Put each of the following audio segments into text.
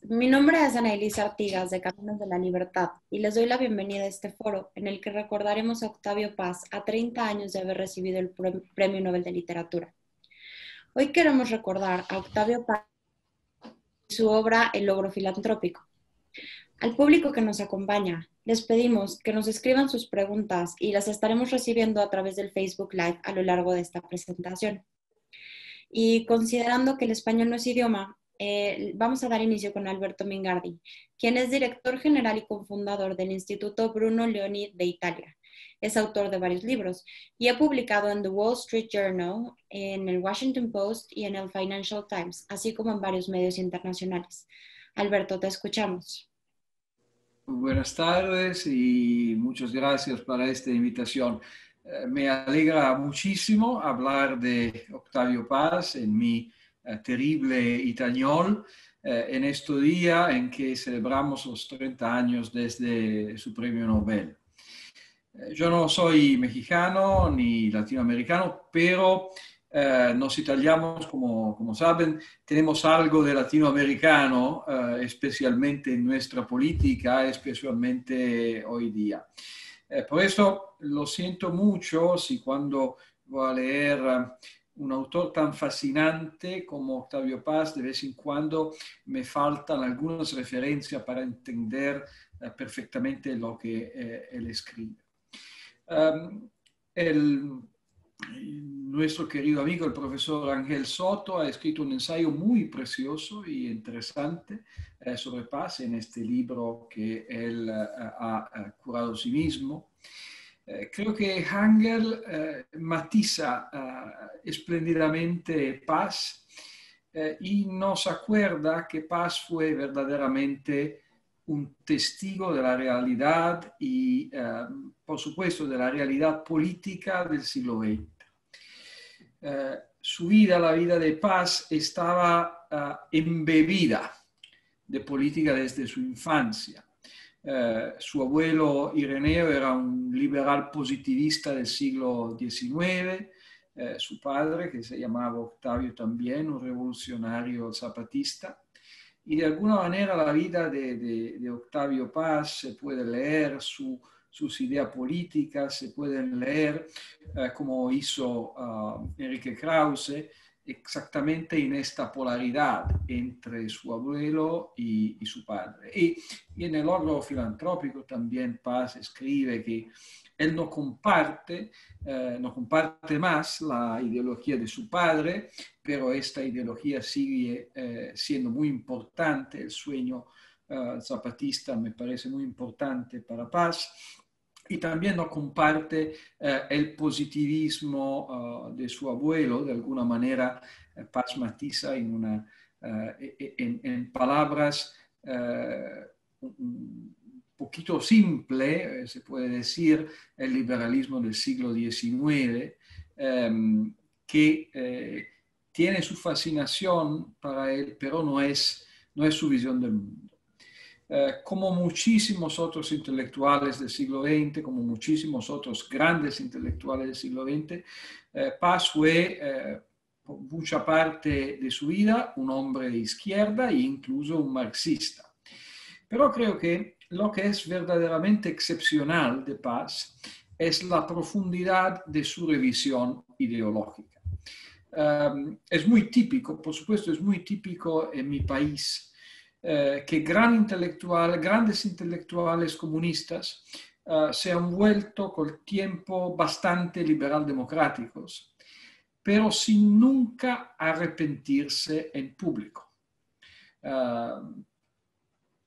Mi nombre es Ana Elisa Artigas de Caminos de la Libertad y les doy la bienvenida a este foro en el que recordaremos a Octavio Paz a 30 años de haber recibido el Premio Nobel de Literatura. Hoy queremos recordar a Octavio Paz y su obra El logro filantrópico. Al público que nos acompaña, les pedimos que nos escriban sus preguntas y las estaremos recibiendo a través del Facebook Live a lo largo de esta presentación. Y considerando que el español no es idioma, vamos a dar inicio con Alberto Mingardi, quien es director general y cofundador del Instituto Bruno Leoni de Italia. Es autor de varios libros y ha publicado en The Wall Street Journal, en el Washington Post y en el Financial Times, así como en varios medios internacionales. Alberto, te escuchamos. Buenas tardes y muchas gracias para esta invitación. Me alegra muchísimo hablar de Octavio Paz en mi terrible italiano en este día en que celebramos los 30 años desde su premio Nobel. Yo no soy mexicano ni latinoamericano, pero nos italianos, como saben, tenemos algo de latinoamericano, especialmente en nuestra política, especialmente hoy día. Por eso lo siento mucho si cuando voy a leer un autor tan fascinante como Octavio Paz, de vez en cuando me faltan algunas referencias para entender perfectamente lo que él escribe. Nuestro querido amigo, el profesor Ángel Soto, ha escrito un ensayo muy precioso y interesante sobre Paz en este libro que él ha curado a sí mismo. Creo que Ángel matiza espléndidamente Paz y nos acuerda que Paz fue verdaderamente un testigo de la realidad y, por supuesto, de la realidad política del siglo XX. Su vida, la vida de Paz, estaba embebida de política desde su infancia. Su abuelo Ireneo era un liberal positivista del siglo XIX, su padre, que se llamaba Octavio también, un revolucionario zapatista. Y de alguna manera la vida de Octavio Paz se puede leer, sus ideas políticas se pueden leer, como hizo Enrique Krause, exactamente en esta polaridad entre su abuelo y su padre. Y en el logro filantrópico también Paz escribe que él no comparte más la ideología de su padre, pero esta ideología sigue siendo muy importante. El sueño zapatista me parece muy importante para Paz. Y también no comparte el positivismo de su abuelo. De alguna manera, Paz matiza en palabras un poquito simple, se puede decir, el liberalismo del siglo XIX, que tiene su fascinación para él, pero no es su visión del mundo. Como muchísimos otros intelectuales del siglo XX, como muchísimos otros grandes intelectuales del siglo XX, Paz fue por mucha parte de su vida un hombre de izquierda e incluso un marxista. Pero creo que lo que es verdaderamente excepcional de Paz es la profundidad de su revisión ideológica. Es muy típico, por supuesto, es muy típico en mi país que grandes intelectuales comunistas se han vuelto con el tiempo bastante liberal democráticos, pero sin nunca arrepentirse en público.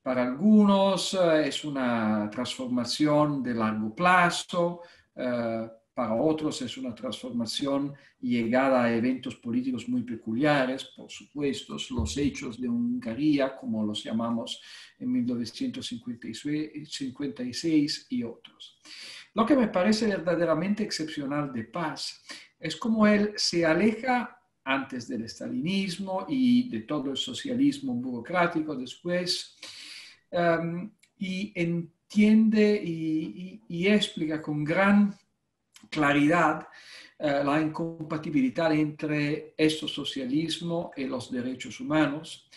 Para algunos es una transformación de largo plazo, para otros es una transformación llegada a eventos políticos muy peculiares, por supuesto, los hechos de Hungría, como los llamamos en 1956 y otros. Lo que me parece verdaderamente excepcional de Paz es cómo él se aleja antes del estalinismo y de todo el socialismo burocrático después, y entiende y explica con gran claridad la incompatibilidad entre este socialismo y los derechos humanos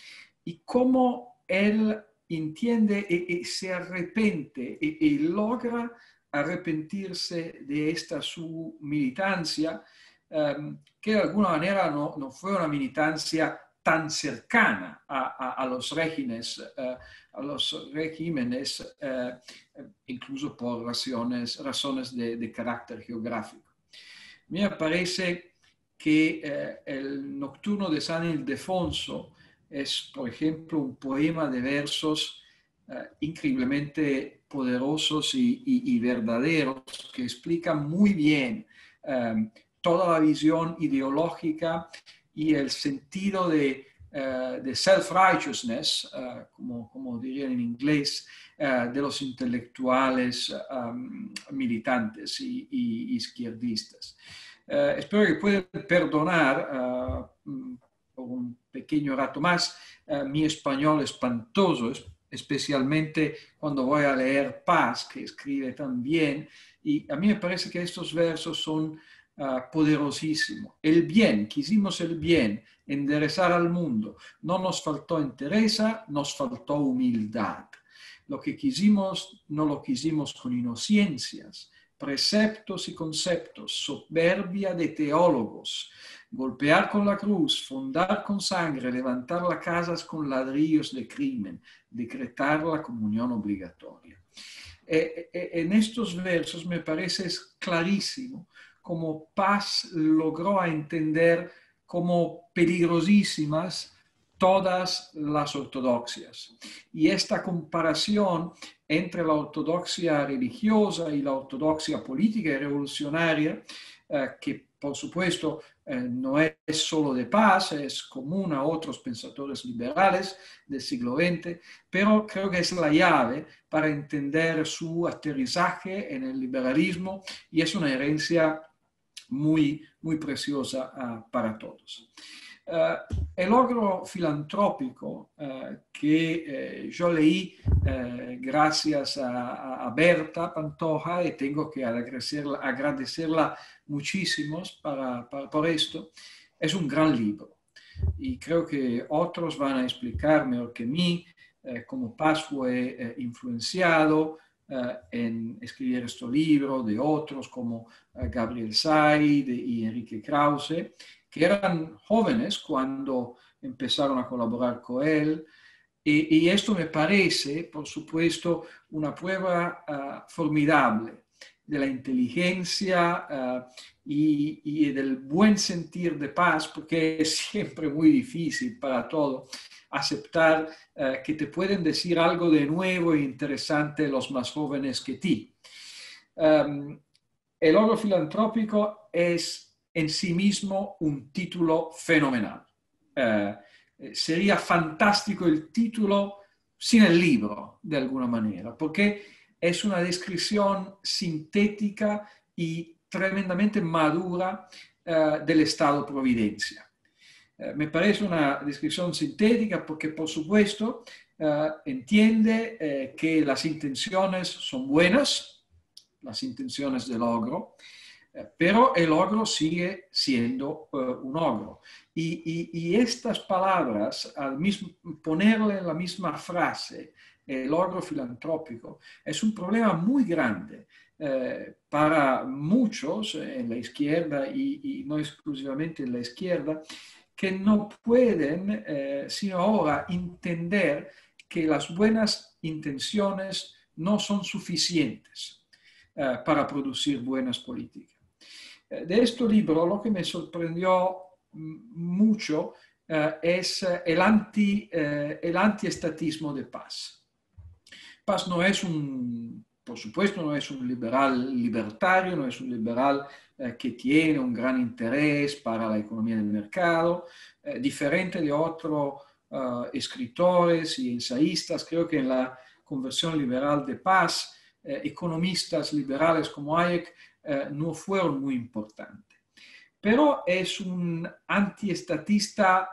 y cómo él entiende y se arrepiente y logra arrepentirse de esta su militancia, que de alguna manera no fue una militancia tan cercana a los regímenes, incluso por razones de carácter geográfico. Me parece que el Nocturno de San Ildefonso es, por ejemplo, un poema de versos increíblemente poderosos y verdaderos que explican muy bien toda la visión ideológica y el sentido de self-righteousness, como dirían en inglés, de los intelectuales militantes y izquierdistas. Espero que puedan perdonar por un pequeño rato más mi español espantoso, especialmente cuando voy a leer Paz, que escribe tan bien, y a mí me parece que estos versos son poderosísimos. El bien, quisimos el bien, enderezar al mundo. No nos faltó entereza, nos faltó humildad. Lo que quisimos, no lo quisimos con inocencias, preceptos y conceptos, soberbia de teólogos, golpear con la cruz, fundar con sangre, levantar las casas con ladrillos de crimen, decretar la comunión obligatoria. En estos versos me parece clarísimo cómo Paz logró entender como peligrosísimas todas las ortodoxias. Y esta comparación entre la ortodoxia religiosa y la ortodoxia política y revolucionaria, que por supuesto no es solo de Paz, es común a otros pensadores liberales del siglo XX, pero creo que es la llave para entender su aterrizaje en el liberalismo y es una herencia muy, muy preciosa para todos. El logro filantrópico que yo leí gracias a Berta Pantoja, y tengo que agradecerla muchísimo por esto, es un gran libro. Y creo que otros van a explicar mejor que mí cómo Paz fue influenciado en escribir este libro, de otros como Gabriel Said y Enrique Krause, que eran jóvenes cuando empezaron a colaborar con él. Y esto me parece, por supuesto, una prueba formidable de la inteligencia y del buen sentir de Paz, porque es siempre muy difícil para todo aceptar que te pueden decir algo de nuevo e interesante los más jóvenes que ti. El logro filantrópico es en sí mismo un título fenomenal. Sería fantástico el título sin el libro, de alguna manera, porque es una descripción sintética y tremendamente madura del Estado Providencia. Me parece una descripción sintética porque, por supuesto, entiende que las intenciones son buenas, las intenciones del logro, pero el logro sigue siendo un logro. Y estas palabras, al mismo, ponerle en la misma frase, el logro filantrópico, es un problema muy grande para muchos en la izquierda y no exclusivamente en la izquierda, que no pueden, sino ahora, entender que las buenas intenciones no son suficientes para producir buenas políticas. De este libro lo que me sorprendió mucho es el antiestatismo de Paz. Paz no es por supuesto, no es un liberal libertario, no es un liberal que tiene un gran interés para la economía del mercado, diferente de otros escritores y ensayistas. Creo que en la conversión liberal de Paz, economistas liberales como Hayek no fueron muy importantes. Pero es un antiestatista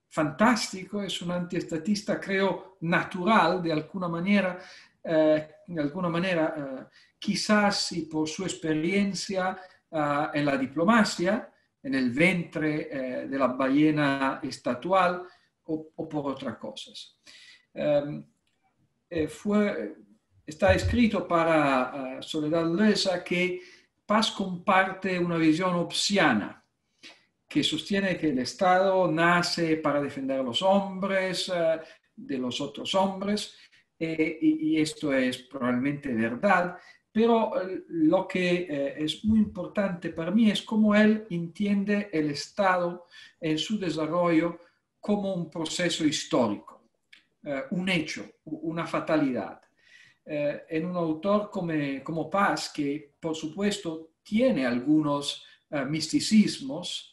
fantástico, es un antiestatista, creo, natural, de alguna manera, quizás y por su experiencia en la diplomacia, en el ventre de la ballena estatual, o por otras cosas. Está escrito para Soledad Leza que Paz comparte una visión hobbesiana que sostiene que el Estado nace para defender a los hombres de los otros hombres, y esto es probablemente verdad, pero lo que es muy importante para mí es cómo él entiende el Estado en su desarrollo como un proceso histórico, un hecho, una fatalidad. En un autor como Paz, que por supuesto tiene algunos misticismos,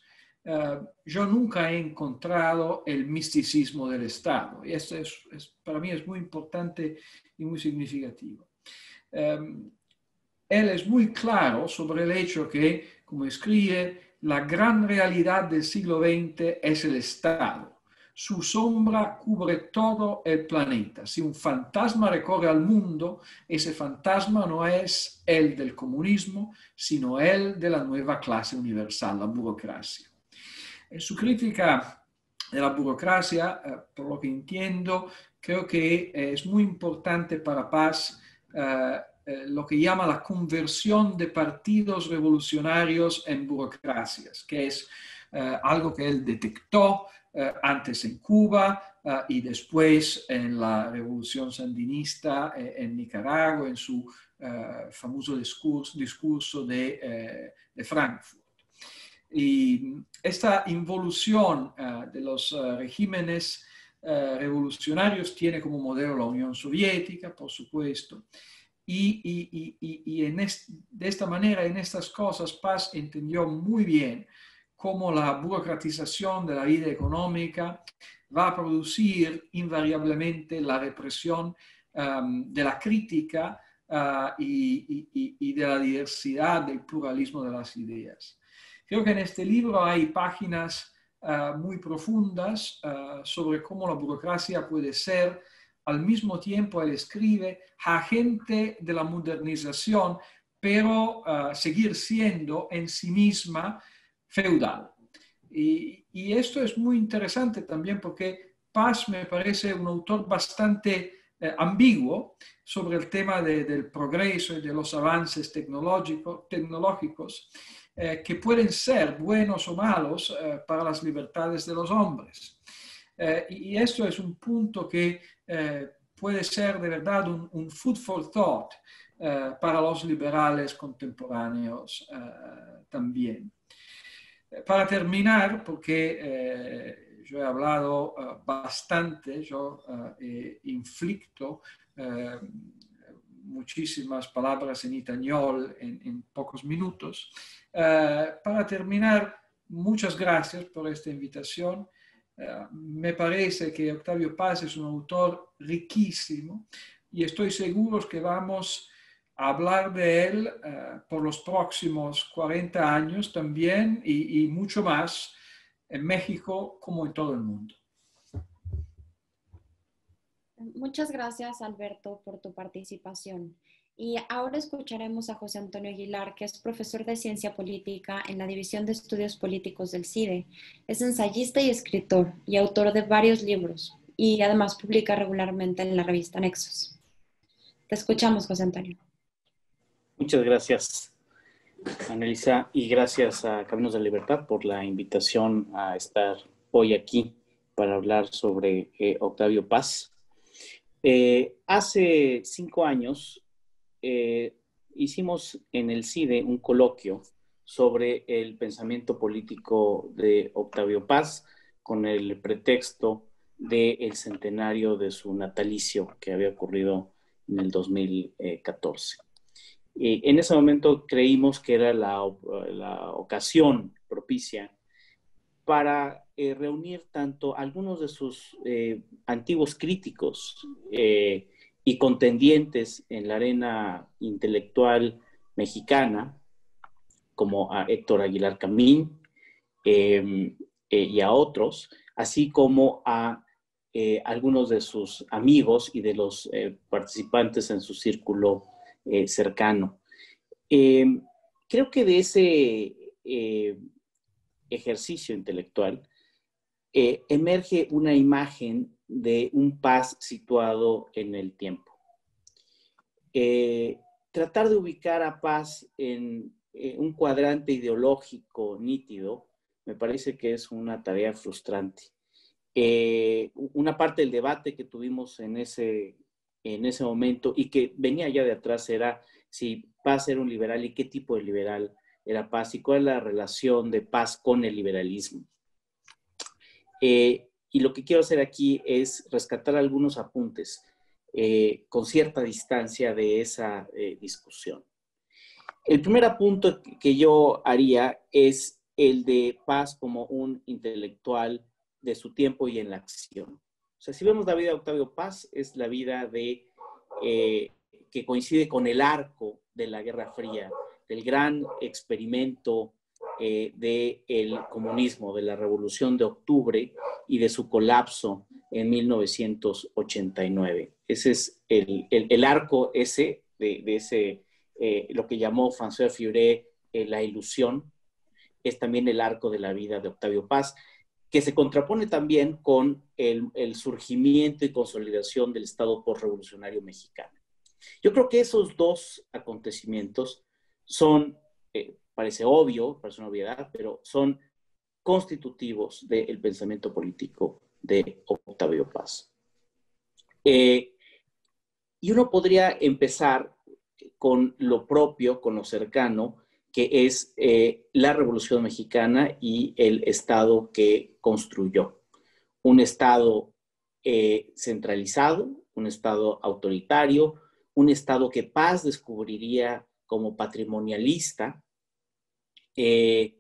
yo nunca he encontrado el misticismo del Estado. Y esto para mí es muy importante y muy significativo. Él es muy claro sobre el hecho que, como escribe, la gran realidad del siglo XX es el Estado. Su sombra cubre todo el planeta. Si un fantasma recorre al mundo, ese fantasma no es el del comunismo, sino el de la nueva clase universal, la burocracia. En su crítica de la burocracia, por lo que entiendo, creo que es muy importante para Paz lo que llama la conversión de partidos revolucionarios en burocracias, que es algo que él detectó antes en Cuba y después en la revolución sandinista en Nicaragua, en su famoso discurso de Frankfurt. Y esta involución de los regímenes revolucionarios tiene como modelo la Unión Soviética, por supuesto. De esta manera, en estas cosas, Paz entendió muy bien cómo la burocratización de la vida económica va a producir invariablemente la represión de la crítica y de la diversidad, del pluralismo de las ideas. Creo que en este libro hay páginas muy profundas sobre cómo la burocracia puede ser, al mismo tiempo él escribe, agente de la modernización, pero seguir siendo en sí misma feudal. Y esto es muy interesante también porque Paz me parece un autor bastante ambiguo sobre el tema del progreso y de los avances tecnológicos que pueden ser buenos o malos para las libertades de los hombres. Y esto es un punto que puede ser de verdad un food for thought para los liberales contemporáneos también. Para terminar, porque yo he hablado bastante, yo inflicto muchísimas palabras en español en pocos minutos. Para terminar, muchas gracias por esta invitación. Me parece que Octavio Paz es un autor riquísimo y estoy seguro que vamos a hablar de él por los próximos 40 años también y mucho más en México como en todo el mundo. Muchas gracias, Alberto, por tu participación. Y ahora escucharemos a José Antonio Aguilar, que es profesor de Ciencia Política en la División de Estudios Políticos del CIDE. Es ensayista y escritor y autor de varios libros y además publica regularmente en la revista Nexos. Te escuchamos, José Antonio. Muchas gracias, Annelisa, y gracias a Caminos de Libertad por la invitación a estar hoy aquí para hablar sobre Octavio Paz. Hace 5 años hicimos en el CIDE un coloquio sobre el pensamiento político de Octavio Paz con el pretexto del centenario de su natalicio que había ocurrido en el 2014. En ese momento creímos que era la ocasión propicia para reunir tanto algunos de sus antiguos críticos y contendientes en la arena intelectual mexicana, como a Héctor Aguilar Camín y a otros, así como a algunos de sus amigos y de los participantes en su círculo cercano. Creo que de ese ejercicio intelectual emerge una imagen de un Paz situado en el tiempo. Tratar de ubicar a Paz en un cuadrante ideológico nítido me parece que es una tarea frustrante. Una parte del debate que tuvimos en ese momento y que venía ya de atrás era si Paz era un liberal y qué tipo de liberal era Paz y cuál es la relación de Paz con el liberalismo. Y lo que quiero hacer aquí es rescatar algunos apuntes con cierta distancia de esa discusión. El primer apunto que yo haría es el de Paz como un intelectual de su tiempo y en la acción. O sea, si vemos la vida de Octavio Paz, es la vida que coincide con el arco de la Guerra Fría, del gran experimento del comunismo, de la Revolución de Octubre y de su colapso en 1989. Ese es el arco ese, de ese, lo que llamó François Furet la ilusión, es también el arco de la vida de Octavio Paz, que se contrapone también con el surgimiento y consolidación del Estado postrevolucionario mexicano. Yo creo que esos dos acontecimientos son, parece obvio, parece una obviedad, pero son constitutivos del pensamiento político de Octavio Paz. Y uno podría empezar con lo propio, con lo cercano, que es la Revolución Mexicana y el Estado que construyó. Un Estado centralizado, un Estado autoritario, un Estado que Paz descubriría como patrimonialista y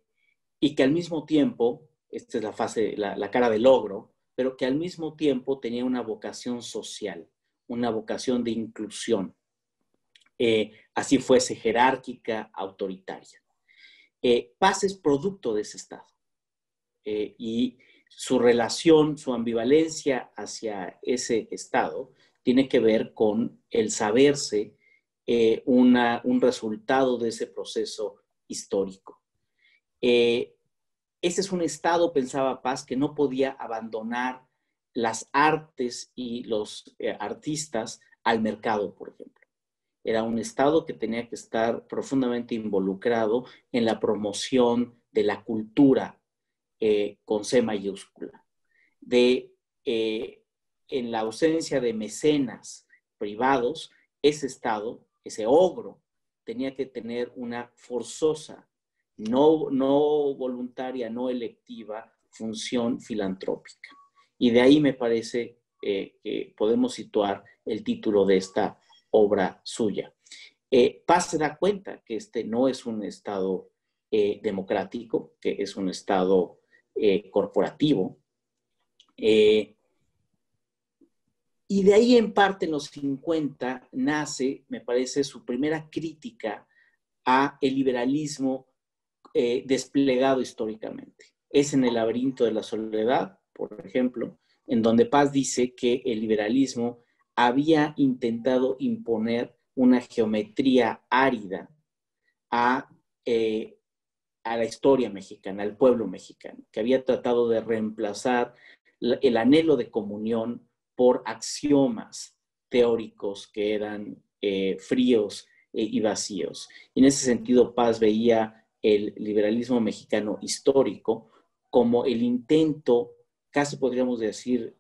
que al mismo tiempo, esta es la fase, la cara del logro, pero que al mismo tiempo tenía una vocación social, una vocación de inclusión. Así fuese jerárquica, autoritaria. Paz es producto de ese Estado y su relación, su ambivalencia hacia ese Estado tiene que ver con el saberse un resultado de ese proceso histórico. Ese es un Estado, pensaba Paz, que no podía abandonar las artes y los artistas al mercado, por ejemplo. Era un Estado que tenía que estar profundamente involucrado en la promoción de la cultura con C mayúscula. En la ausencia de mecenas privados, ese Estado, ese ogro, tenía que tener una forzosa, no voluntaria, no electiva, función filantrópica. Y de ahí me parece que podemos situar el título de esta obra suya. Paz se da cuenta que este no es un Estado democrático, que es un Estado corporativo. Y de ahí en parte en los 50 nace, me parece, su primera crítica a el liberalismo desplegado históricamente. Es en El laberinto de la soledad, por ejemplo, en donde Paz dice que el liberalismo había intentado imponer una geometría árida a la historia mexicana, al pueblo mexicano, que había tratado de reemplazar el anhelo de comunión por axiomas teóricos que eran fríos y vacíos. Y en ese sentido, Paz veía el liberalismo mexicano histórico como el intento, casi podríamos decir,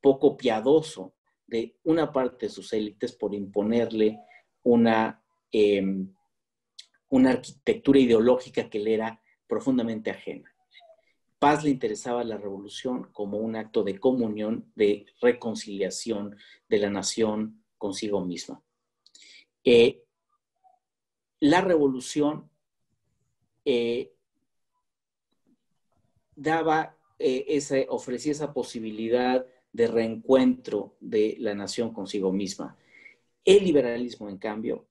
poco piadoso de una parte de sus élites por imponerle una arquitectura ideológica que le era profundamente ajena. Paz le interesaba la revolución como un acto de comunión, de reconciliación de la nación consigo misma. La revolución ofrecía esa posibilidad de reencuentro de la nación consigo misma. El liberalismo, en cambio,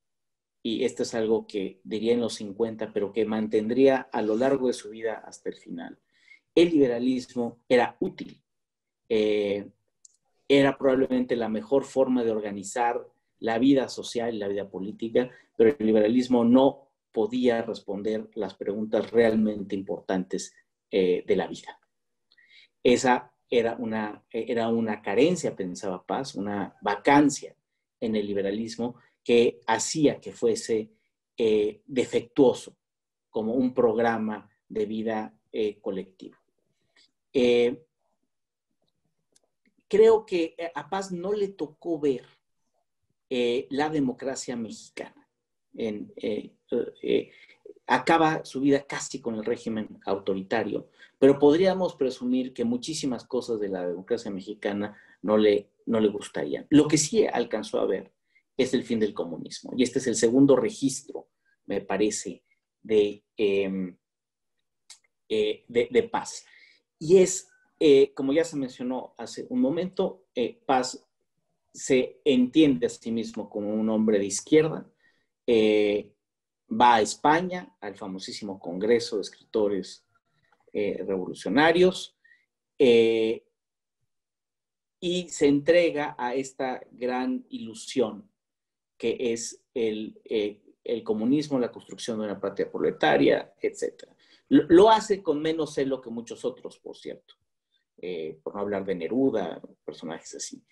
y esto es algo que diría en los 50, pero que mantendría a lo largo de su vida hasta el final, el liberalismo era útil. Era probablemente la mejor forma de organizar la vida social y la vida política, pero el liberalismo no podía responder las preguntas realmente importantes de la vida. Esa era una carencia, pensaba Paz, una vacancia en el liberalismo que hacía que fuese defectuoso como un programa de vida colectivo. Creo que a Paz no le tocó ver la democracia mexicana. Acaba su vida casi con el régimen autoritario, pero podríamos presumir que muchísimas cosas de la democracia mexicana no le gustarían. Lo que sí alcanzó a ver es el fin del comunismo, y este es el segundo registro, me parece, de Paz. Y es, como ya se mencionó hace un momento, Paz se entiende a sí mismo como un hombre de izquierda, va a España, al famosísimo Congreso de Escritores Revolucionarios, y se entrega a esta gran ilusión que es el comunismo, la construcción de una patria proletaria, etc. Lo hace con menos celo que muchos otros, por cierto, por no hablar de Neruda, personajes así.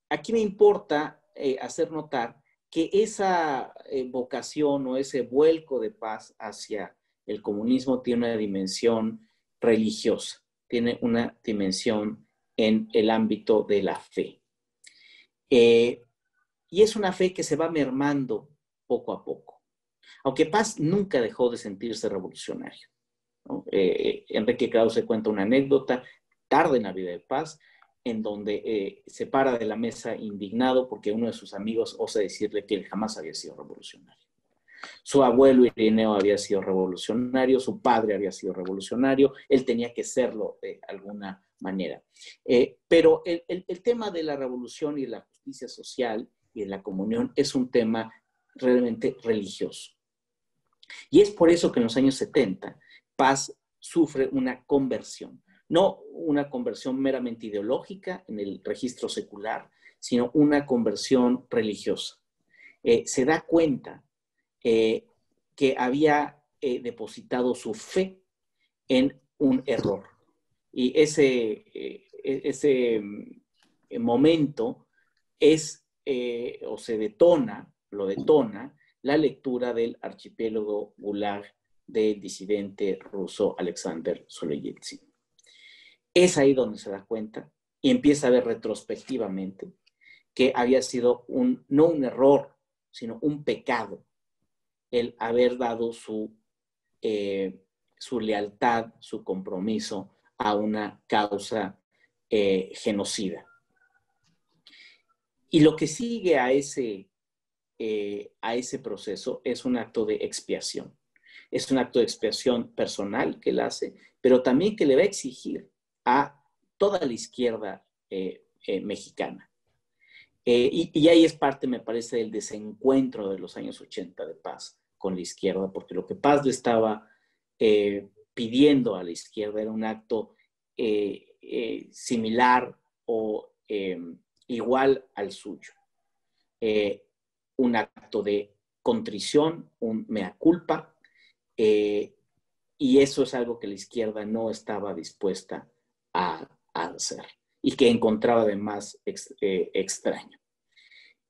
Aquí me importa hacer notar que esa vocación o ese vuelco de Paz hacia el comunismo tiene una dimensión religiosa, tiene una dimensión en el ámbito de la fe. Y es una fe que se va mermando poco a poco. Aunque Paz nunca dejó de sentirse revolucionario, ¿no? Enrique Krause cuenta una anécdota tarde en la vida de Paz, en donde se para de la mesa indignado porque uno de sus amigos osa decirle que él jamás había sido revolucionario. Su abuelo Irineo había sido revolucionario, su padre había sido revolucionario, él tenía que serlo de alguna manera. Pero el tema de la revolución y de la justicia social y de la comunión es un tema realmente religioso. Y es por eso que en los años 70 Paz sufre una conversión. No una conversión meramente ideológica en el registro secular, sino una conversión religiosa. Se da cuenta que había depositado su fe en un error. Y ese momento es, o se detona, lo detona, la lectura del Archipiélago Gulag del disidente ruso Alexander Solzhenitsyn. Es ahí donde se da cuenta y empieza a ver retrospectivamente que había sido no un error, sino un pecado el haber dado su lealtad, su compromiso a una causa genocida. Y lo que sigue a ese proceso es un acto de expiación. Es un acto de expiación personal que él hace, pero también que le va a exigir a toda la izquierda mexicana. Y ahí es parte, me parece, del desencuentro de los años 80 de Paz con la izquierda, porque lo que Paz le estaba pidiendo a la izquierda era un acto similar o igual al suyo. Un acto de contrición, un mea culpa, y eso es algo que la izquierda no estaba dispuesta a hacer y que encontraba además extraño.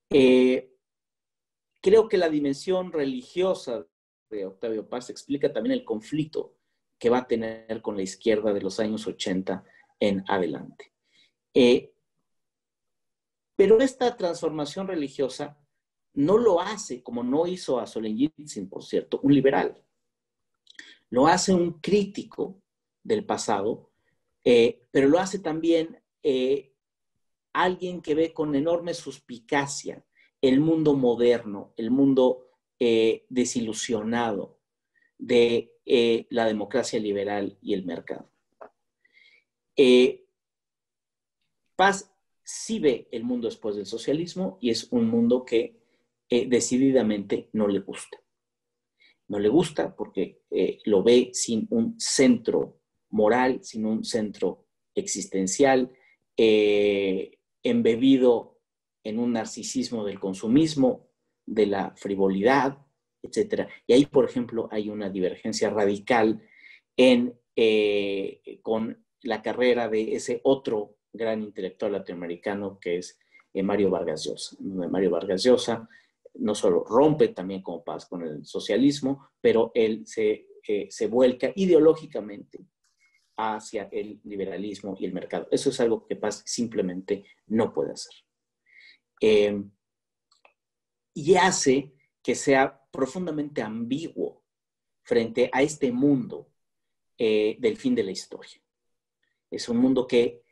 Creo que la dimensión religiosa de Octavio Paz explica también el conflicto que va a tener con la izquierda de los años 80 en adelante. Pero esta transformación religiosa no lo hace, como no hizo a Solzhenitsyn, por cierto, un liberal. Lo hace un crítico del pasado, pero lo hace también alguien que ve con enorme suspicacia el mundo moderno, el mundo desilusionado de la democracia liberal y el mercado. Paz sí ve el mundo después del socialismo y es un mundo que decididamente no le gusta. No le gusta porque lo ve sin un centro moral, sin un centro existencial, embebido en un narcisismo del consumismo, de la frivolidad, etc. Y ahí, por ejemplo, hay una divergencia radical con la carrera de ese otro gran intelectual latinoamericano que es Mario Vargas Llosa. Mario Vargas Llosa no solo rompe también como Paz con el socialismo, pero él se vuelca ideológicamente hacia el liberalismo y el mercado. Eso es algo que Paz simplemente no puede hacer. Y hace que sea profundamente ambiguo frente a este mundo del fin de la historia. Es un mundo que,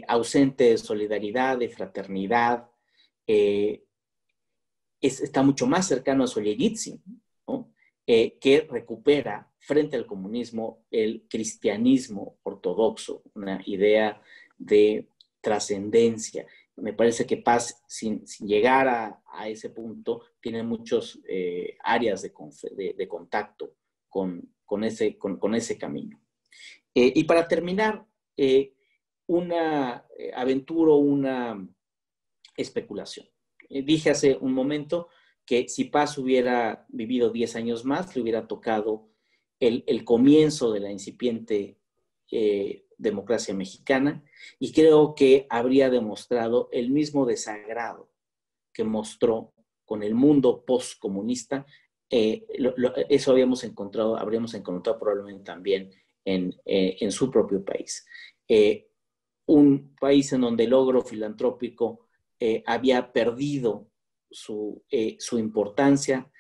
ausente de solidaridad, de fraternidad, está mucho más cercano a Solzhenitsyn, ¿no? Que recupera frente al comunismo el cristianismo ortodoxo, una idea de trascendencia. Me parece que Paz, sin llegar a ese punto, tiene muchas áreas de contacto con ese camino. Y para terminar, una aventura, una especulación. Dije hace un momento que si Paz hubiera vivido 10 años más, le hubiera tocado el comienzo de la incipiente democracia mexicana, y creo que habría demostrado el mismo desagrado que mostró con el mundo postcomunista. Eso habríamos encontrado probablemente también en su propio país. Un país en donde el logro filantrópico había perdido su importancia,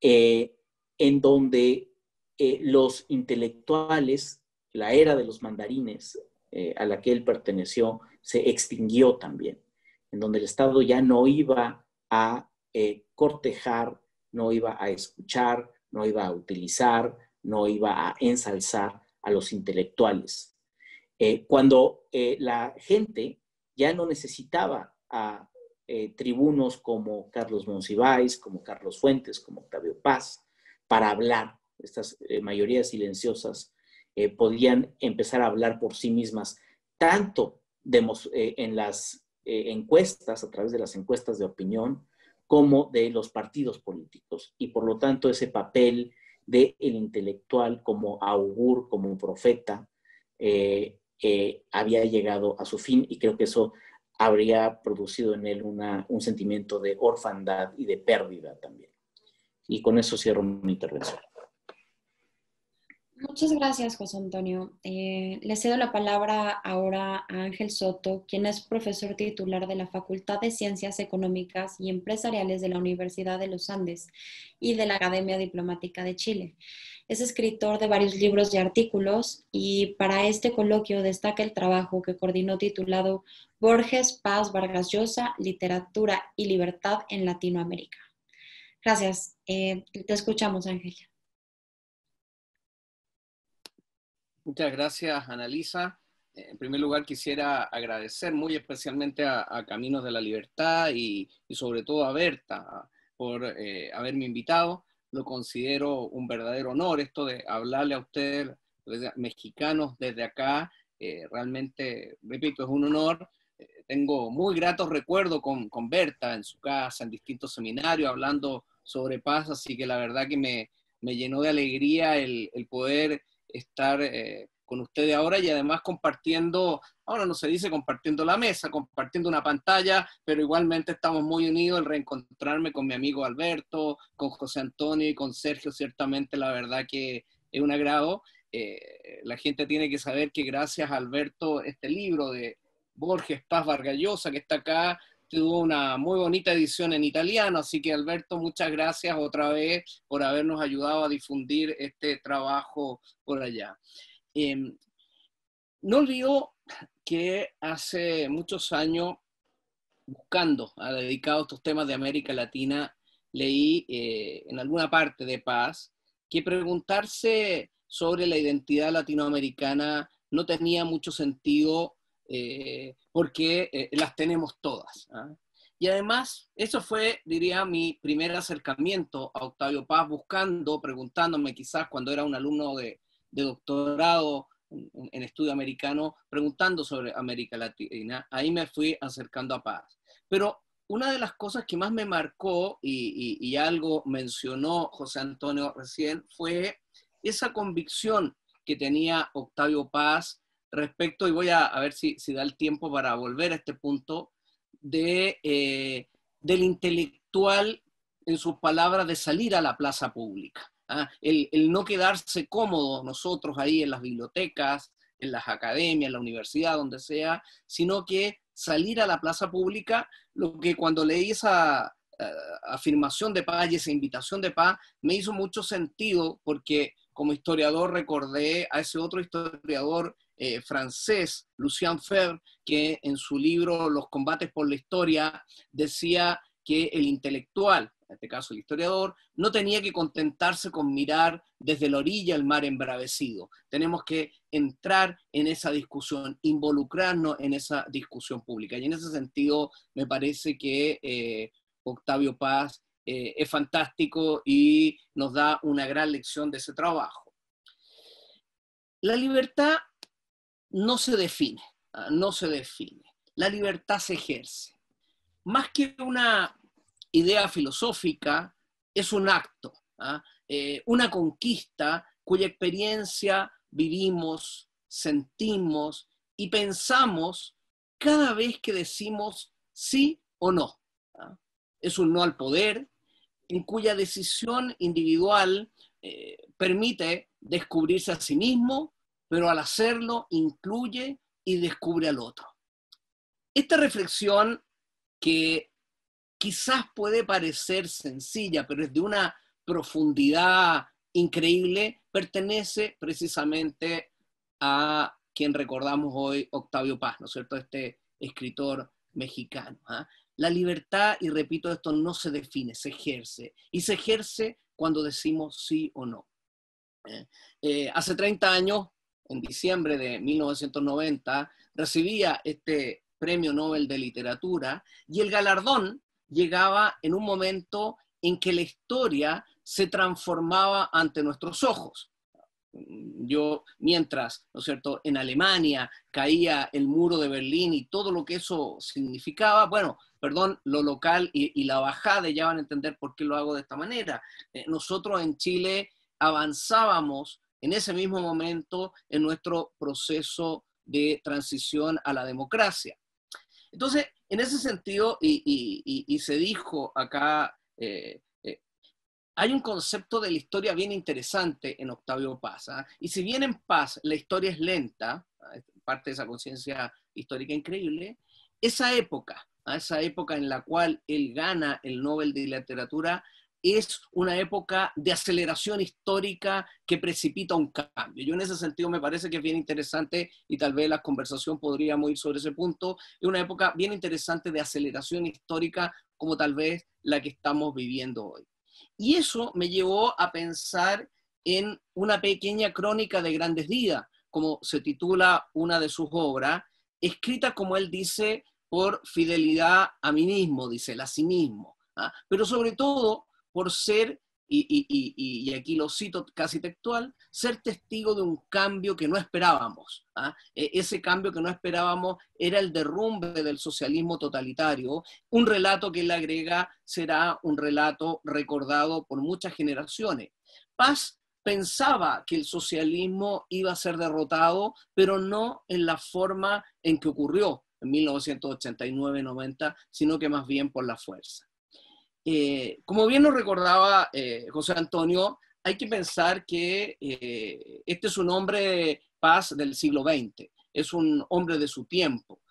en donde los intelectuales, la era de los mandarines a la que él perteneció, se extinguió también, en donde el Estado ya no iba a cortejar, no iba a escuchar, no iba a utilizar, no iba a ensalzar a los intelectuales. Cuando la gente ya no necesitaba a tribunos como Carlos Monsiváis, como Carlos Fuentes, como Octavio Paz, para hablar. Estas mayorías silenciosas podían empezar a hablar por sí mismas, tanto en las encuestas, a través de las encuestas de opinión, como de los partidos políticos. Y por lo tanto, ese papel del intelectual como augur, como un profeta, había llegado a su fin, y creo que eso habría producido en él un sentimiento de orfandad y de pérdida también. Y con eso cierro mi intervención. Muchas gracias, José Antonio. Le cedo la palabra ahora a Ángel Soto, quien es profesor titular de la Facultad de Ciencias Económicas y Empresariales de la Universidad de los Andes y de la Academia Diplomática de Chile. Es escritor de varios libros y artículos, y para este coloquio destaca el trabajo que coordinó titulado Borges, Paz, Vargas Llosa, Literatura y Libertad en Latinoamérica. Gracias. Te escuchamos, Ángel. Muchas gracias, Annalisa. En primer lugar, quisiera agradecer muy especialmente a Caminos de la Libertad y sobre todo a Berta por haberme invitado. Lo considero un verdadero honor esto de hablarle a ustedes, mexicanos, desde acá. Realmente, repito, es un honor. Tengo muy gratos recuerdos con Berta en su casa, en distintos seminarios, hablando sobre paz, así que la verdad que me llenó de alegría el poder estar con ustedes ahora, y además compartiendo, ahora no se dice compartiendo la mesa, compartiendo una pantalla, pero igualmente estamos muy unidos. El reencontrarme con mi amigo Alberto, con José Antonio y con Sergio, ciertamente la verdad que es un agrado. La gente tiene que saber que gracias a Alberto, este libro de Borges, Paz, Vargas Llosa, que está acá, tuvo una muy bonita edición en italiano, así que Alberto, muchas gracias otra vez por habernos ayudado a difundir este trabajo por allá. No olvido que hace muchos años, buscando, dedicado a estos temas de América Latina, leí en alguna parte de Paz que preguntarse sobre la identidad latinoamericana no tenía mucho sentido porque las tenemos todas. Y además, eso fue, diría, mi primer acercamiento a Octavio Paz, preguntándome quizás cuando era un alumno de doctorado en estudio americano, preguntando sobre América Latina. Ahí me fui acercando a Paz. Pero una de las cosas que más me marcó, y algo mencionó José Antonio recién, fue esa convicción que tenía Octavio Paz respecto, y voy a ver si da el tiempo para volver a este punto, del intelectual, en sus palabras, de salir a la plaza pública. El no quedarse cómodos nosotros ahí en las bibliotecas, en las academias, en la universidad, donde sea, sino que salir a la plaza pública, lo que cuando leí esa afirmación de Paz y esa invitación de Paz, me hizo mucho sentido, porque como historiador recordé a ese otro historiador francés, Lucien Febvre, que en su libro Los combates por la historia decía que el intelectual, en este caso el historiador, no tenía que contentarse con mirar desde la orilla el mar embravecido. Tenemos que entrar en esa discusión, involucrarnos en esa discusión pública. Y en ese sentido me parece que Octavio Paz es fantástico y nos da una gran lección de ese trabajo. La libertad no se define, no se define. La libertad se ejerce. Más que una idea filosófica, es un acto, una conquista cuya experiencia vivimos, sentimos y pensamos cada vez que decimos sí o no. Es un no al poder, en cuya decisión individual permite descubrirse a sí mismo, pero al hacerlo incluye y descubre al otro. Esta reflexión, que quizás puede parecer sencilla, pero es de una profundidad increíble, pertenece precisamente a quien recordamos hoy, Octavio Paz, ¿no es cierto?, este escritor mexicano. La libertad, y repito esto, no se define, se ejerce. Y se ejerce cuando decimos sí o no. Hace 30 años, en diciembre de 1990, recibía este Premio Nobel de Literatura, y el galardón llegaba en un momento en que la historia se transformaba ante nuestros ojos. Yo, mientras, ¿no es cierto?, en Alemania caía el muro de Berlín y todo lo que eso significaba, bueno, perdón, lo local y la bajada, ya van a entender por qué lo hago de esta manera. Nosotros en Chile avanzábamos en ese mismo momento en nuestro proceso de transición a la democracia. Entonces, en ese sentido, y se dijo acá, hay un concepto de la historia bien interesante en Octavio Paz. Y si bien en Paz la historia es lenta, parte de esa conciencia histórica increíble, esa época en la cual él gana el Nobel de Literatura, es una época de aceleración histórica que precipita un cambio. Yo en ese sentido me parece que es bien interesante, y tal vez la conversación podríamos ir sobre ese punto, es una época bien interesante de aceleración histórica como tal vez la que estamos viviendo hoy. Y eso me llevó a pensar en una pequeña crónica de grandes días, como se titula una de sus obras, escrita, como él dice, por fidelidad a mí mismo, dice, el a sí mismo, pero sobre todo por ser, y aquí lo cito casi textual, ser testigo de un cambio que no esperábamos. Ese cambio que no esperábamos era el derrumbe del socialismo totalitario, un relato que él agrega será un relato recordado por muchas generaciones. Paz pensaba que el socialismo iba a ser derrotado, pero no en la forma en que ocurrió en 1989-90, sino que más bien por la fuerza. Como bien nos recordaba José Antonio, hay que pensar que este es un hombre Paz del siglo XX, es un hombre de su tiempo,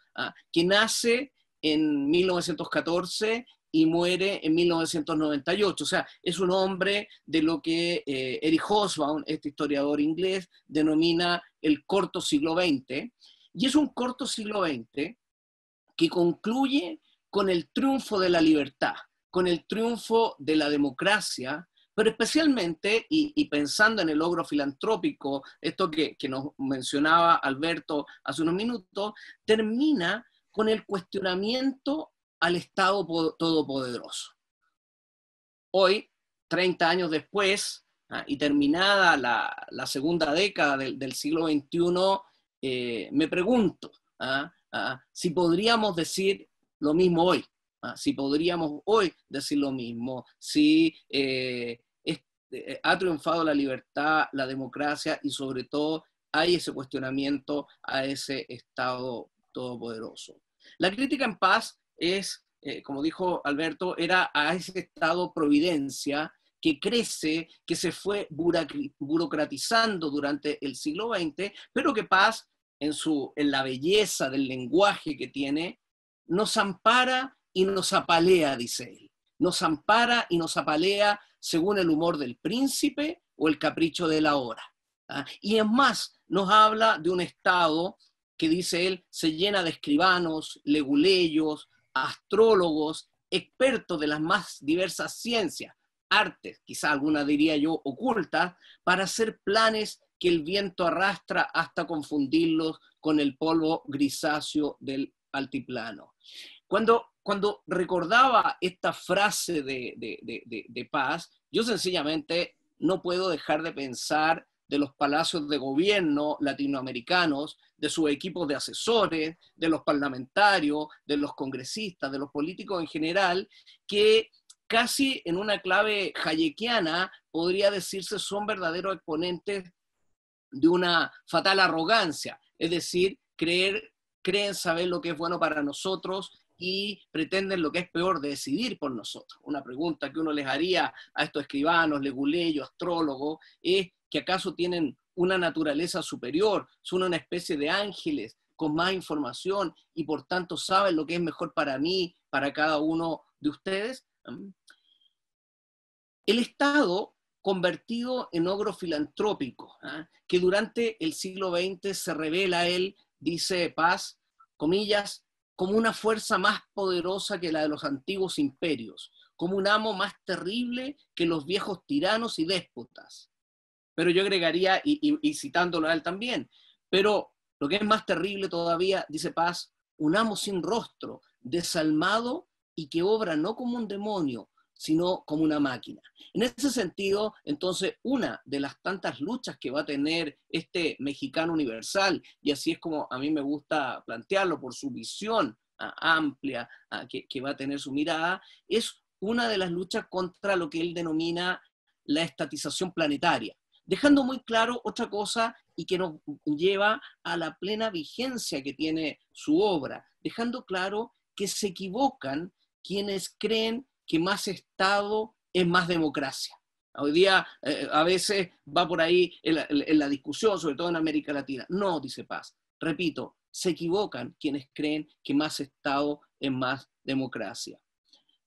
que nace en 1914 y muere en 1998. O sea, es un hombre de lo que Eric Hobsbawm, este historiador inglés, denomina el corto siglo XX, y es un corto siglo XX que concluye con el triunfo de la libertad, con el triunfo de la democracia, pero especialmente, y pensando en el logro filantrópico, esto que nos mencionaba Alberto hace unos minutos, termina con el cuestionamiento al Estado todopoderoso. Hoy, 30 años después, y terminada la segunda década del siglo XXI, me pregunto si podríamos decir lo mismo hoy. Si podríamos hoy decir lo mismo, si ha triunfado la libertad, la democracia y sobre todo hay ese cuestionamiento a ese Estado todopoderoso. La crítica en paz es, como dijo Alberto, era a ese Estado providencia que crece, que se fue burocratizando durante el siglo XX, pero que Paz, en la belleza del lenguaje que tiene, nos ampara y nos apalea, dice él. Nos ampara y nos apalea según el humor del príncipe o el capricho de la hora. Y es más, nos habla de un Estado que, dice él, se llena de escribanos, leguleyos, astrólogos, expertos de las más diversas ciencias, artes, quizá alguna diría yo ocultas, para hacer planes que el viento arrastra hasta confundirlos con el polvo grisáceo del altiplano. Cuando recordaba esta frase de Paz, yo sencillamente no puedo dejar de pensar de los palacios de gobierno latinoamericanos, de sus equipos de asesores, de los parlamentarios, de los congresistas, de los políticos en general, que casi en una clave hayekiana podría decirse son verdaderos exponentes de una fatal arrogancia, es decir, creen saber lo que es bueno para nosotros y pretenden lo que es peor, decidir por nosotros. Una pregunta que uno les haría a estos escribanos, leguleyos, astrólogos, es que acaso tienen una naturaleza superior, son una especie de ángeles con más información y por tanto saben lo que es mejor para mí, para cada uno de ustedes. El Estado convertido en ogro filantrópico, que durante el siglo XX se revela a él, dice Paz, comillas, como una fuerza más poderosa que la de los antiguos imperios, como un amo más terrible que los viejos tiranos y déspotas. Pero yo agregaría, y citándolo a él también, pero lo que es más terrible todavía, dice Paz, un amo sin rostro, desalmado y que obra no como un demonio, sino como una máquina. En ese sentido, entonces, una de las tantas luchas que va a tener este mexicano universal, y así es como a mí me gusta plantearlo por su visión amplia que va a tener su mirada, es una de las luchas contra lo que él denomina la estatización planetaria, dejando muy claro otra cosa y que nos lleva a la plena vigencia que tiene su obra, dejando claro que se equivocan quienes creen que más Estado es más democracia. Hoy día a veces va por ahí en la discusión, sobre todo en América Latina. No, dice Paz. Repito, se equivocan quienes creen que más Estado es más democracia.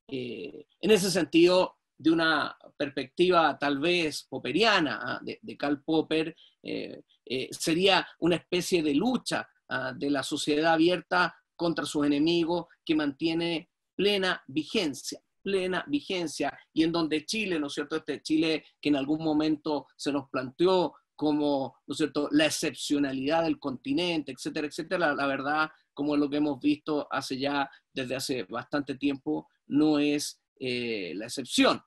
En ese sentido, de una perspectiva tal vez popperiana de Karl Popper, sería una especie de lucha de la sociedad abierta contra sus enemigos que mantiene plena vigencia, y en donde Chile, ¿no es cierto?, este Chile que en algún momento se nos planteó como, ¿no es cierto?, la excepcionalidad del continente, etcétera, etcétera, la verdad, como es lo que hemos visto desde hace bastante tiempo, no es la excepción.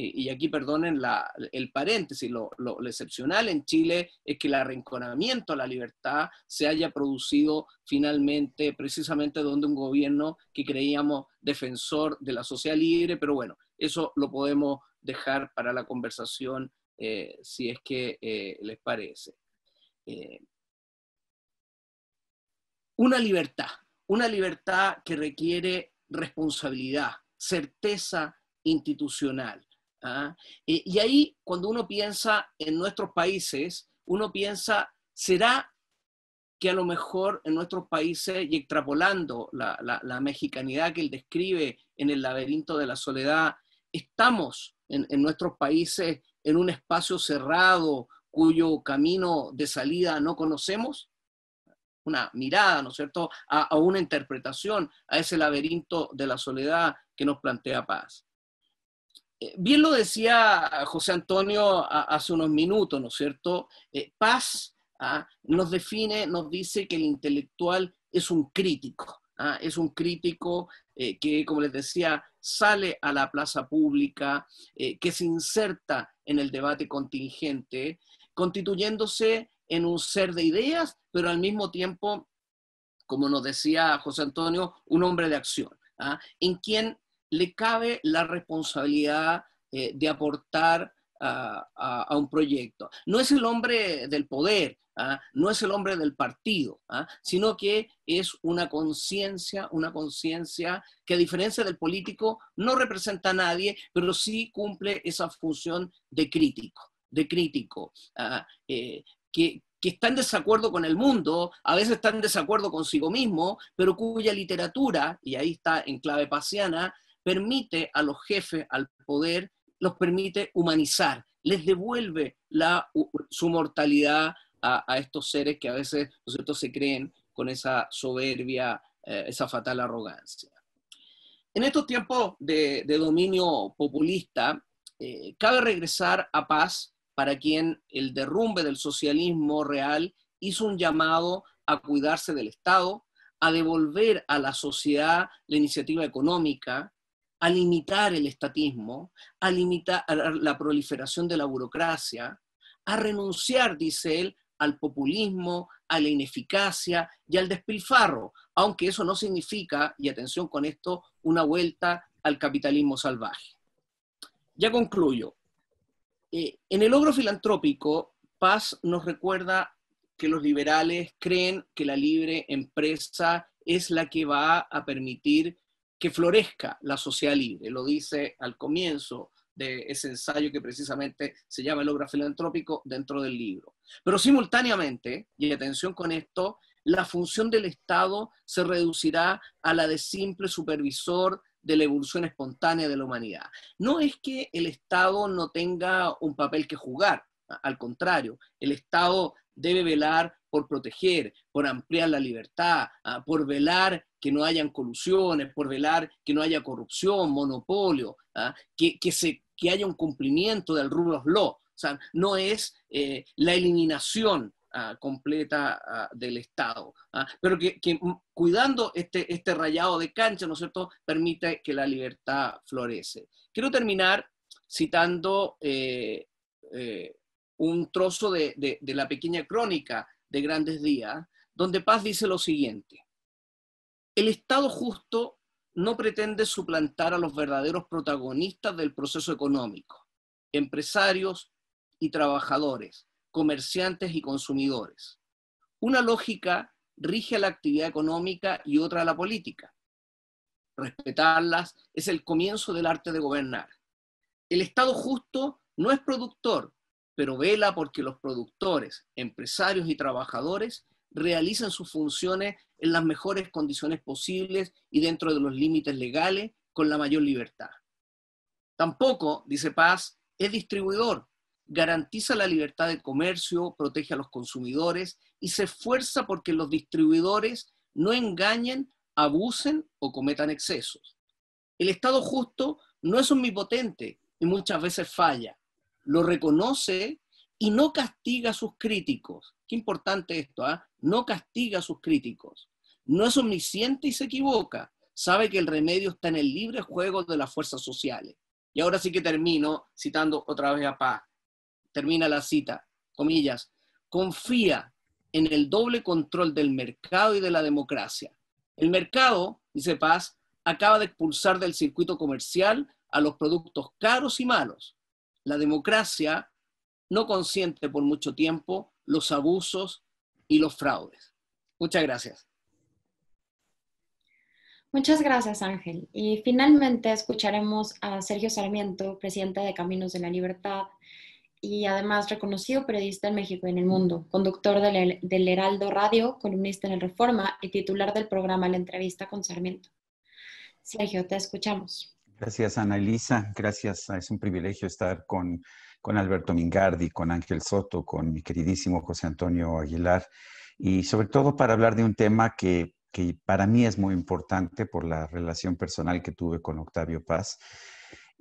Y aquí perdonen el paréntesis, lo excepcional en Chile es que el arrinconamiento a la libertad se haya producido finalmente precisamente donde un gobierno que creíamos defensor de la sociedad libre, pero bueno, eso lo podemos dejar para la conversación si es que les parece. Una libertad que requiere responsabilidad, certeza institucional. Y ahí, cuando uno piensa en nuestros países, uno piensa, ¿será que a lo mejor en nuestros países, y extrapolando la mexicanidad que él describe en El laberinto de la soledad, estamos en nuestros países en un espacio cerrado cuyo camino de salida no conocemos? Una mirada, ¿no es cierto?, a una interpretación, a ese laberinto de la soledad que nos plantea Paz. Bien lo decía José Antonio hace unos minutos, ¿no es cierto? Paz nos define, nos dice que el intelectual es un crítico, es un crítico que, como les decía, sale a la plaza pública, que se inserta en el debate contingente, constituyéndose en un ser de ideas, pero al mismo tiempo, como nos decía José Antonio, un hombre de acción, en quien le cabe la responsabilidad de aportar a un proyecto. No es el hombre del poder, no es el hombre del partido, sino que es una conciencia que, a diferencia del político, no representa a nadie, pero sí cumple esa función de crítico, que está en desacuerdo con el mundo, a veces está en desacuerdo consigo mismo, pero cuya literatura, y ahí está en clave pasiana, permite a los jefes, al poder, los permite humanizar, les devuelve su mortalidad a estos seres que a veces, ¿no es cierto?, se creen con esa soberbia, esa fatal arrogancia. En estos tiempos de dominio populista, cabe regresar a Paz, para quien el derrumbe del socialismo real hizo un llamado a cuidarse del Estado, a devolver a la sociedad la iniciativa económica, a limitar el estatismo, a limitar la proliferación de la burocracia, a renunciar, dice él, al populismo, a la ineficacia y al despilfarro, aunque eso no significa, y atención con esto, una vuelta al capitalismo salvaje. Ya concluyo. En el logro filantrópico, Paz nos recuerda que los liberales creen que la libre empresa es la que va a permitir que florezca la sociedad libre. Lo dice al comienzo de ese ensayo que precisamente se llama El logro filantrópico dentro del libro. Pero simultáneamente, y atención con esto, la función del Estado se reducirá a la de simple supervisor de la evolución espontánea de la humanidad. No es que el Estado no tenga un papel que jugar, al contrario, el Estado debe velar por proteger, por ampliar la libertad, por velar que no hayan colusiones, por velar que no haya corrupción, monopolio, que haya un cumplimiento del rule of law. O sea, no es la eliminación completa del Estado, pero que cuidando este rayado de cancha, ¿no es cierto?, permite que la libertad florece. Quiero terminar citando un trozo de la pequeña crónica de Grandes Días, donde Paz dice lo siguiente: el Estado justo no pretende suplantar a los verdaderos protagonistas del proceso económico, empresarios y trabajadores, comerciantes y consumidores. Una lógica rige a la actividad económica y otra a la política. Respetarlas es el comienzo del arte de gobernar. El Estado justo no es productor, pero vela porque los productores, empresarios y trabajadores realicen sus funciones en las mejores condiciones posibles y dentro de los límites legales con la mayor libertad. Tampoco, dice Paz, es distribuidor. Garantiza la libertad de comercio, protege a los consumidores y se esfuerza porque los distribuidores no engañen, abusen o cometan excesos. El Estado justo no es omnipotente y muchas veces falla. Lo reconoce y no castiga a sus críticos. Qué importante esto, no castiga a sus críticos. No es omnisciente y se equivoca. Sabe que el remedio está en el libre juego de las fuerzas sociales. Y ahora sí que termino citando otra vez a Paz. Termina la cita, comillas: confía en el doble control del mercado y de la democracia. El mercado, dice Paz, acaba de expulsar del circuito comercial a los productos caros y malos. La democracia no consiente por mucho tiempo los abusos y los fraudes. Muchas gracias. Muchas gracias, Ángel. Y finalmente escucharemos a Sergio Sarmiento, presidente de Caminos de la Libertad y además reconocido periodista en México y en el mundo, conductor del Heraldo Radio, columnista en el Reforma y titular del programa La Entrevista con Sarmiento. Sergio, te escuchamos. Gracias, Ana Elisa. Gracias. Es un privilegio estar con Alberto Mingardi, con Ángel Soto, con mi queridísimo José Antonio Aguilar, y sobre todo para hablar de un tema que para mí es muy importante por la relación personal que tuve con Octavio Paz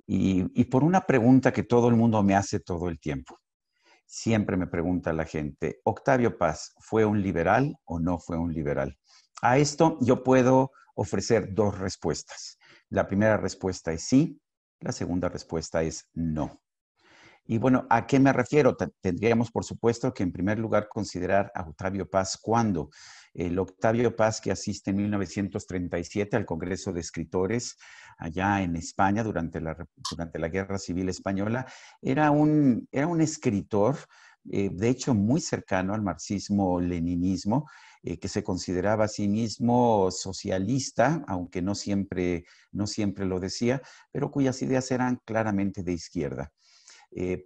y por una pregunta que todo el mundo me hace todo el tiempo. Siempre me pregunta la gente, ¿Octavio Paz fue un liberal o no fue un liberal? A esto yo puedo ofrecer dos respuestas. La primera respuesta es sí, la segunda respuesta es no. Y bueno, ¿a qué me refiero? Tendríamos, por supuesto, que en primer lugar considerar a Octavio Paz cuando el Octavio Paz que asiste en 1937 al Congreso de Escritores allá en España durante la Guerra Civil Española, era un escritor, de hecho, muy cercano al marxismo-leninismo, que se consideraba a sí mismo socialista, aunque no siempre lo decía, pero cuyas ideas eran claramente de izquierda.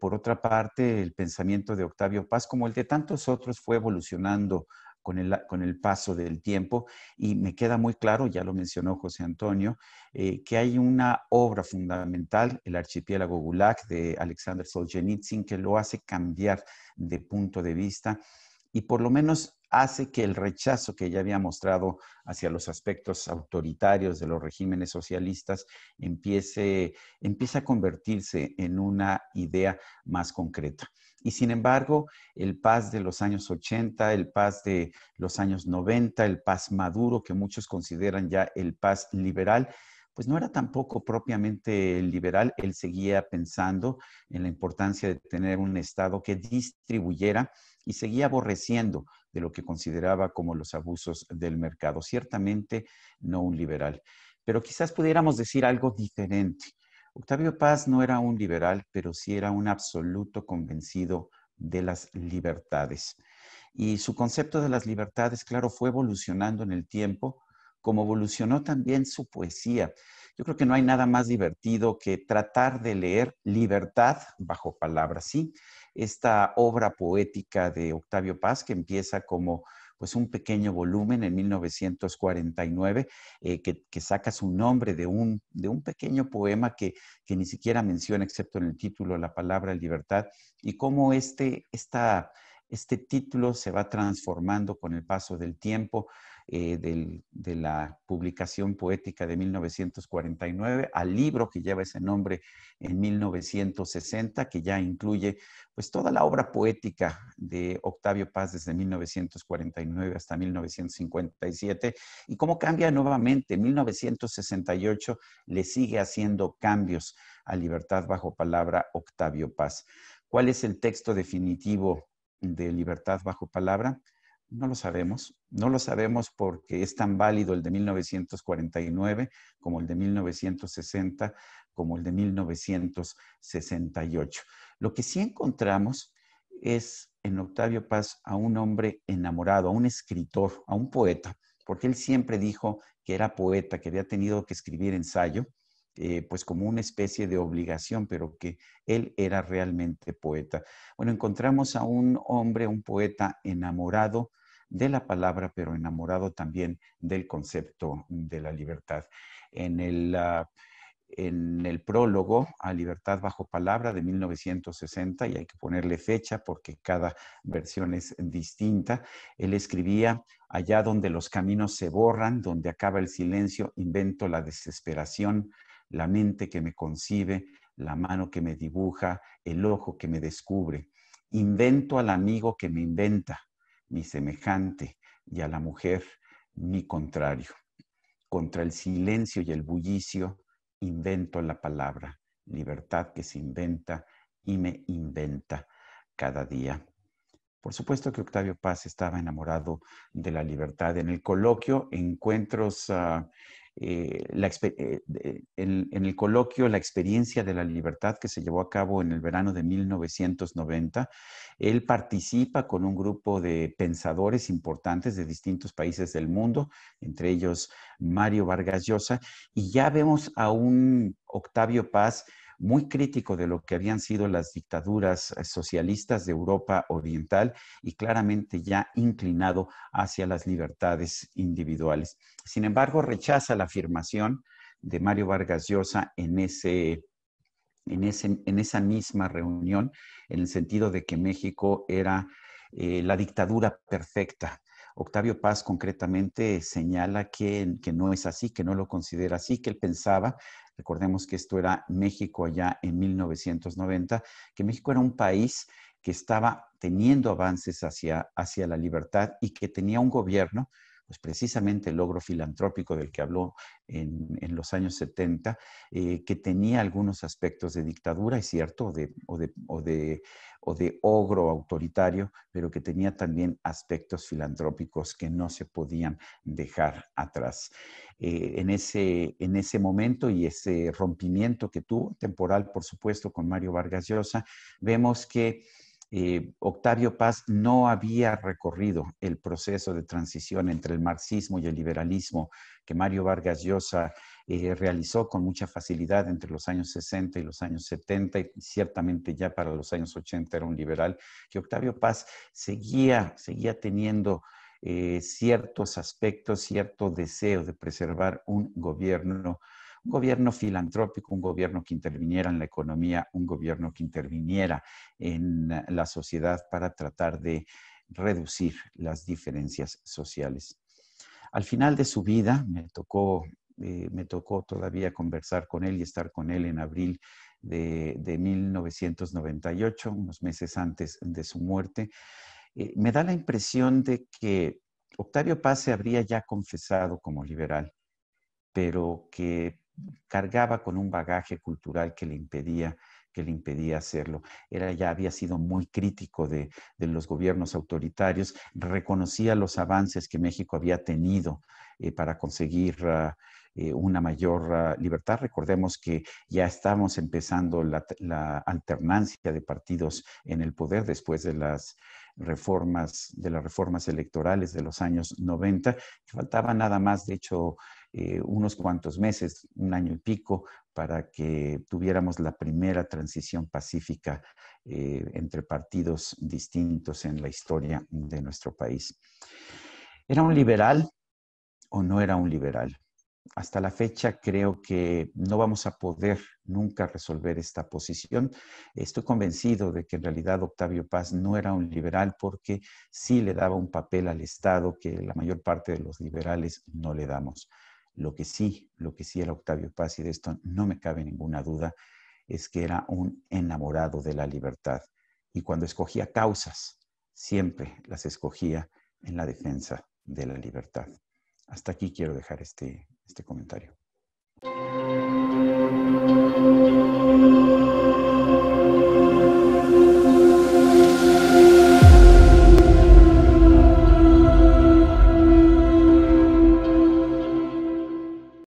Por otra parte, el pensamiento de Octavio Paz, como el de tantos otros, fue evolucionando con el paso del tiempo y me queda muy claro, ya lo mencionó José Antonio, que hay una obra fundamental, El archipiélago Gulag de Alexander Solzhenitsyn, que lo hace cambiar de punto de vista y por lo menos hace que el rechazo que ya había mostrado hacia los aspectos autoritarios de los regímenes socialistas empiece a convertirse en una idea más concreta. Y sin embargo, el Paz de los años 80, el Paz de los años 90, el Paz maduro, que muchos consideran ya el Paz liberal, pues no era tampoco propiamente liberal. Él seguía pensando en la importancia de tener un Estado que distribuyera y seguía aborreciendo de lo que consideraba como los abusos del mercado. Ciertamente no un liberal, pero quizás pudiéramos decir algo diferente. Octavio Paz no era un liberal, pero sí era un absoluto convencido de las libertades. Y su concepto de las libertades, claro, fue evolucionando en el tiempo, como evolucionó también su poesía. Yo creo que no hay nada más divertido que tratar de leer Libertad bajo palabras, ¿sí? Esta obra poética de Octavio Paz, que empieza como pues un pequeño volumen en 1949, que saca su nombre de un pequeño poema que ni siquiera menciona, excepto en el título, la palabra libertad, y cómo este título se va transformando con el paso del tiempo, de la publicación poética de 1949 al libro que lleva ese nombre en 1960, que ya incluye pues toda la obra poética de Octavio Paz desde 1949 hasta 1957, y cómo cambia nuevamente. En 1968 le sigue haciendo cambios a Libertad bajo palabra Octavio Paz. ¿Cuál es el texto definitivo de Libertad bajo palabra? No lo sabemos. No lo sabemos porque es tan válido el de 1949 como el de 1960, como el de 1968. Lo que sí encontramos es en Octavio Paz a un hombre enamorado, a un escritor, a un poeta, porque él siempre dijo que era poeta, que había tenido que escribir ensayo, pues como una especie de obligación, pero que él era realmente poeta. Bueno, encontramos a un hombre, un poeta enamorado de la palabra, pero enamorado también del concepto de la libertad. En el prólogo a Libertad bajo palabra de 1960, y hay que ponerle fecha porque cada versión es distinta, él escribía: allá donde los caminos se borran, donde acaba el silencio, invento la desesperación, la mente que me concibe, la mano que me dibuja, el ojo que me descubre. Invento al amigo que me inventa, mi semejante, y a la mujer, mi contrario. Contra el silencio y el bullicio, invento la palabra, libertad que se inventa y me inventa cada día. Por supuesto que Octavio Paz estaba enamorado de la libertad. En el coloquio, encuentros, en el coloquio La experiencia de la libertad, que se llevó a cabo en el verano de 1990, él participa con un grupo de pensadores importantes de distintos países del mundo, entre ellos Mario Vargas Llosa, y ya vemos a un Octavio Paz muy crítico de lo que habían sido las dictaduras socialistas de Europa Oriental y claramente ya inclinado hacia las libertades individuales. Sin embargo, rechaza la afirmación de Mario Vargas Llosa en esa misma reunión, en el sentido de que México era la dictadura perfecta. Octavio Paz concretamente señala que no es así, que no lo considera así, que él pensaba, recordemos que esto era México allá en 1990, que México era un país que estaba teniendo avances hacia la libertad y que tenía un gobierno pues precisamente el logro filantrópico del que habló en los años 70, que tenía algunos aspectos de dictadura, es cierto, o de ogro autoritario, pero que tenía también aspectos filantrópicos que no se podían dejar atrás. En ese momento y ese rompimiento que tuvo, temporal por supuesto, con Mario Vargas Llosa, vemos que Octavio Paz no había recorrido el proceso de transición entre el marxismo y el liberalismo que Mario Vargas Llosa realizó con mucha facilidad entre los años 60 y los años 70, y ciertamente ya para los años 80 era un liberal, que Octavio Paz seguía teniendo ciertos aspectos, cierto deseo de preservar un gobierno filantrópico, un gobierno que interviniera en la economía, un gobierno que interviniera en la sociedad para tratar de reducir las diferencias sociales. Al final de su vida me tocó todavía conversar con él y estar con él en abril de 1998, unos meses antes de su muerte. Me da la impresión de que Octavio Paz se habría ya confesado como liberal, pero que cargaba con un bagaje cultural que le impedía hacerlo. Ya había sido muy crítico de los gobiernos autoritarios, reconocía los avances que México había tenido para conseguir una mayor libertad. Recordemos que ya estamos empezando la alternancia de partidos en el poder después de las reformas electorales de los años 90, que faltaba nada más, de hecho, unos cuantos meses, un año y pico, para que tuviéramos la primera transición pacífica entre partidos distintos en la historia de nuestro país. ¿Era un liberal o no era un liberal? Hasta la fecha creo que no vamos a poder nunca resolver esta posición. Estoy convencido de que en realidad Octavio Paz no era un liberal porque sí le daba un papel al Estado que la mayor parte de los liberales no le damos. Lo que sí era Octavio Paz, y de esto no me cabe ninguna duda, es que era un enamorado de la libertad. Y cuando escogía causas, siempre las escogía en la defensa de la libertad. Hasta aquí quiero dejar este comentario.